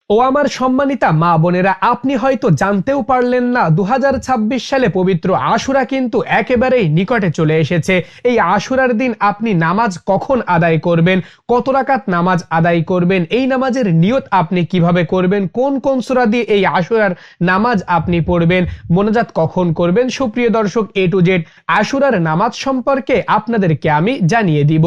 ও আমার সম্মানিতা মা বোনেরা, আপনি হয়তো জানতেও পারলেন না 2026 সালে পবিত্র আশুরা কিন্তু একেবারেই নিকটে চলে এসেছে। এই আশুরার দিন আপনি নামাজ কখন আদায় করবেন, কত রাকাত নামাজ আদায় করবেন, এই নামাজের নিয়ত আপনি কিভাবে করবেন, কোন কোন সূরা দিয়ে এই আশুরার নামাজ আপনি পড়বেন, মোনাজাত কখন করবেন। সুপ্রিয় দর্শক, এ টু জেড আশুরার নামাজ সম্পর্কে আপনাদেরকে আমি জানিয়ে দিব।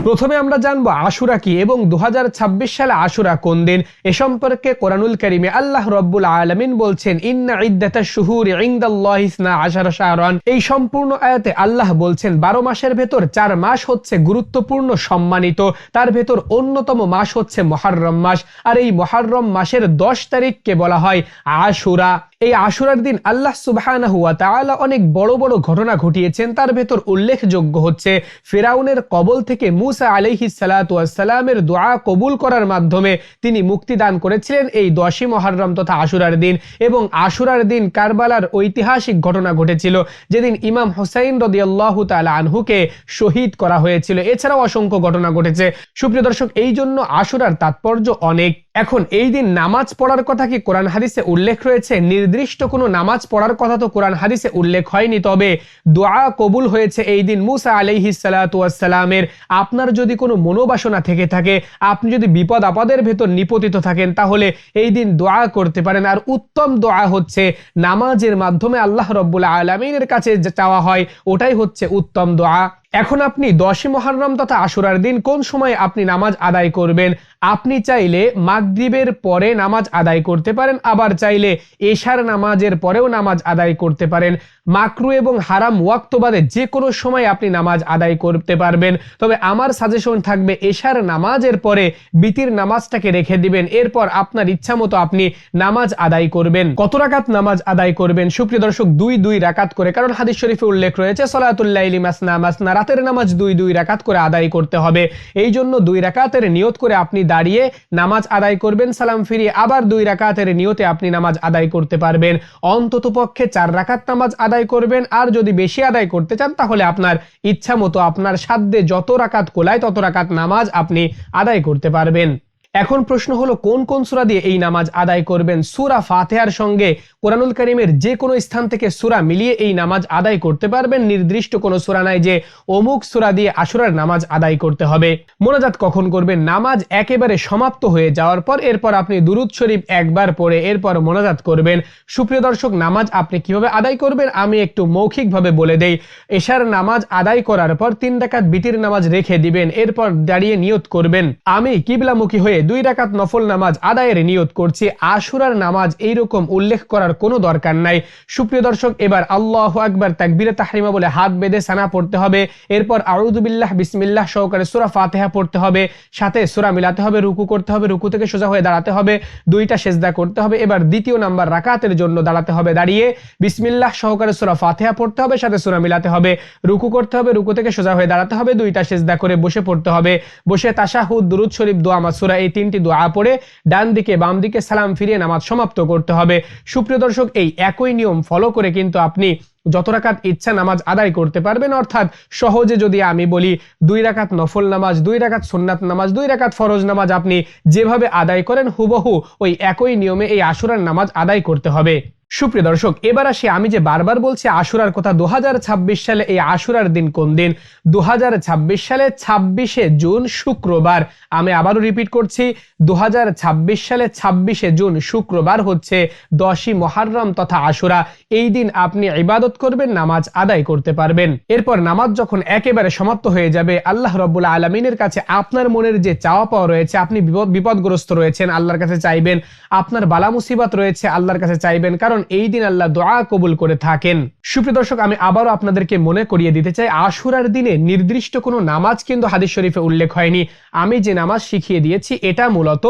প্রথমে আমরা জানবো আশুরা কি এবং 2026 সালে আশুরা কোন দিন। এ সম্পর্কে কোরআনুল কারীমে আল্লাহ রাব্বুল আলামিন বলছেন, ইন্না ইদ্দাতাশ শুহুরি ইনদাল্লাহি 12 শাহরান। এই সম্পূর্ণ আয়াতে আল্লাহ বলছেন 12 মাসের ভেতর 4 মাস হচ্ছে গুরুত্বপূর্ণ, সম্মানিত। তার ভেতর অন্যতম মাস হচ্ছে মুহররম মাস, আর এই মুহররম মাসের 10 তারিখকে বলা হয় আশুরা। এই আশুরার দিন আল্লাহ সুবহানাহু ওয়া তাআলা অনেক বড় বড় ঘটনা ঘটিয়েছেন। তার ভেতর উল্লেখযোগ্য হচ্ছে ফিরাউনের কবল থেকে মুসা আলাইহিস সালাতু ওয়াস সালামের দোয়া কবুল করার মাধ্যমে তিনি মুক্তি দান করেছিলেন এই 10ই মুহররম তথা আশুরার দিন। এবং আশুরার দিন কারবালার ঐতিহাসিক ঘটনা ঘটেছিল, যেদিন ইমাম হুসাইন রাদিয়াল্লাহু তাআলা আনহুকে শহীদ করা হয়েছিল। এছাড়াও অসংখ্য ঘটনা ঘটেছে। সুপ্রিয় দর্শক, এই জন্য আশুরার তাৎপর্য অনেক। এখন এই দিন নামাজ পড়ার কথা কি কোরআন হাদিসে উল্লেখ রয়েছে? নির্দিষ্ট কোনো নামাজ পড়ার কথা তো কোরআন হাদিসে উল্লেখ হয়নি, তবে দোয়া কবুল হয়েছে এই দিন মুসা আলাইহিস সালাতু ওয়াস সালামের। আপনার যদি কোনো মনোবাসনা থেকে থাকে, আপনি যদি বিপদ আপদের ভেতর নিপতিত থাকেন, তাহলে এই দিন দোয়া করতে পারেন। আর উত্তম দোয়া হচ্ছে নামাজের মাধ্যমে আল্লাহ রাব্বুল আলামিনের কাছে চাওয়া হয়, ওটাই হচ্ছে উত্তম দোয়া। এখন আপনি 10ই মুহররম তথা আশুরার দিন কোন সময় আপনি নামাজ আদায় করবেন? আপনি চাইলে মাগরিবের পরে নামাজ আদায় করতে পারেন, আবার চাইলে এশার নামাজের পরেও নামাজ আদায় করতে পারেন। মাকরু এবং হারাম ওয়াক্ত বাদে যে কোনো সময় আপনি নামাজ আদায় করতে পারবেন। তবে আমার সাজেশন থাকবে এশার নামাজের পরে বিতির নামাজটাকে রেখে দিবেন, এরপর আপনার ইচ্ছা মতো আপনি নামাজ আদায় করবেন। কত রাকাত নামাজ আদায় করবেন? সুপ্রিয় দর্শক, 2 রাকাত করে, কারণ হাদিস শরীফে উল্লেখ রয়েছে সলাতুল লাইলি মাসনা মাসনা, রাতের নামাজ 2 রাকাত করে আদায় করতে হবে। এই জন্য 2 রাকাতের নিয়ত করে আপনি দাঁড়িয়ে নামাজ আদায় করবেন, সালাম ফিরিয়ে আবার 2 রাকাতের নিয়তে আপনি নামাজ আদায় করতে পারবেন। অন্ততপক্ষে 4 রাকাত নামাজ আদায় করবেন। আর যদি বেশি আদায় করতে চান, তাহলে আপনার ইচ্ছা মতো আপনার সাধ্যে যত রাকাত কোলায় তত রাকাত নামাজ আপনি আদায় করতে পারবেন। এখন প্রশ্ন হলো, কোন কোন সূরা দিয়ে এই নামাজ আদায় করবেন? সূরা ফাতিহার সঙ্গে কোরআনুল কারীমের যে কোনো স্থান থেকে সূরা মিলিয়ে এই নামাজ আদায় করতে পারবেন। নির্দিষ্ট কোনো সূরা নাই যে অমুক সূরা দিয়ে আশুরার নামাজ আদায় করতে হবে। মোনাজাত কখন করবেন? নামাজ একেবারে সমাপ্ত হয়ে যাওয়ার পর এরপর আপনি দুরূদ শরীফ একবার পড়ে এরপর মোনাজাত করবেন। সুপ্রিয় দর্শক, নামাজ আপনি কিভাবে আদায় করবেন আমি একটু মৌখিকভাবে বলে দেই। এশার নামাজ আদায় করার পর 3 রাকাত বিতির নামাজ রেখে দিবেন, এরপর দাঁড়িয়ে নিয়ত করবেন, আমি কিবলামুখী হয়ে 2 রাকাত নফল নামাজ আদায়ের নিয়ত করছি। আশুরার নামাজ এইরকম উল্লেখ করার কোনো দরকার নাই। সুপ্রিয় দর্শক, এবার আল্লাহু আকবার তাকবীরে তাহরিমা বলে হাত বেঁধে সানা পড়তে হবে। এরপর আউযু বিল্লাহ বিসমিল্লাহ সহকারে সূরা ফাতিহা পড়তে হবে, সাথে সূরা মিলাতে হবে, রুকু করতে হবে, রুকু থেকে সোজা হয়ে দাঁড়াতে হবে, 2টা সেজদা করতে হবে। এবার দ্বিতীয় নাম্বার রাকাতের জন্য দাঁড়াতে হবে, দাঁড়িয়ে বিসমিল্লাহ সহকারে সূরা ফাতিহা পড়তে হবে, সাথে সূরা মিলাতে হবে, রুকু করতে হবে, রুকু থেকে সোজা হয়ে দাঁড়াতে হবে, 2টা সেজদা করে বসে পড়তে হবে। বসে তাশাহুদ, দুরূদ শরীফ, দোয়া মাসুরা এই 3টি দোয়া পড়ে ডান দিকে বাম দিকে সালাম ফিরিয়ে নামাজ সমাপ্ত করতে হবে। সুপ্রিয় দর্শক, এই একই নিয়ম ফলো করে কিন্তু আপনি যত রাকাত ইচ্ছা নামাজ আদায় করতে পারবেন। অর্থাৎ সহজে যদি আমি বলি, 2 রাকাত নফল নামাজ, 2 রাকাত সুন্নাত নামাজ, 2 রাকাত ফরজ নামাজ আপনি যেভাবে আদায় করেন হুবহু ওই একই নিয়মে এই আশুরার নামাজ আদায় করতে হবে। সুপ্রিয় দর্শক, এবার আসি, আমি যে বারবার বলছি আশুরার কথা, 2026 সালে এই আশুরার দিন কোন দিন? 2026 সালে 26শে জুন শুক্রবার। আমি আবারও রিপিট করছি, 2026 সালে 26শে জুন শুক্রবার হচ্ছে 10ই মুহররম তথা আশুরা। এই দিন আপনি ইবাদত করবেন, নামাজ আদায় করতে পারবেন। এরপর নামাজ যখন একেবারে সমাপ্ত হয়ে যাবে, আল্লাহ রাব্বুল আলামিনের কাছে আপনার মনের যে চাওয়া পাওয়া রয়েছে, আপনি বিপদগ্রস্ত রয়েছেন আল্লাহর কাছে চাইবেন, আপনার বালা মুসিবত রয়েছে আল্লাহর কাছে চাইবেন, কারণ এই দিন আল্লাহ দোয়া কবুল করে থাকেন। সুপ্রিয় দর্শক, আমি আবারও আপনাদেরকে মনে করিয়ে দিতে চাই, আশুরার দিনে নির্দিষ্ট কোনো নামাজ কিন্তু হাদিস শরীফে উল্লেখ হয়নি। আমি যে নামাজ শিখিয়ে দিয়েছি এটা মূলত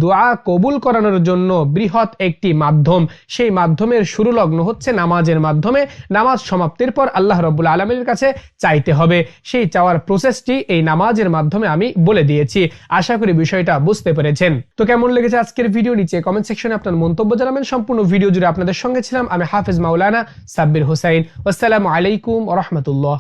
দোয়া কবুল করানোর জন্য বৃহৎ একটি মাধ্যম। সেই মাধ্যমের শুরু লগ্ন হচ্ছে নামাজের মাধ্যমে। নামাজ সমাপ্তির পর আল্লাহ রাব্বুল আলামিনের কাছে চাইতে হবে। সেই চাওয়ার প্রসেসটি এই নামাজের মাধ্যমে আমি বলে দিয়েছি। আশা করি বিষয়টা বুঝতে পেরেছেন। তো কেমন লেগেছে আজকের ভিডিও? নিচে কমেন্ট সেকশনে আপনার মন্তব্য জানাবেন। সম্পূর্ণ ভিডিও জুড়ে আপনাদের সঙ্গে ছিলাম আমি হাফেজ মাওলানা সাব্বির হুসাইন। আসসালামু আলাইকুম ওয়া রাহমাতুল্লাহ।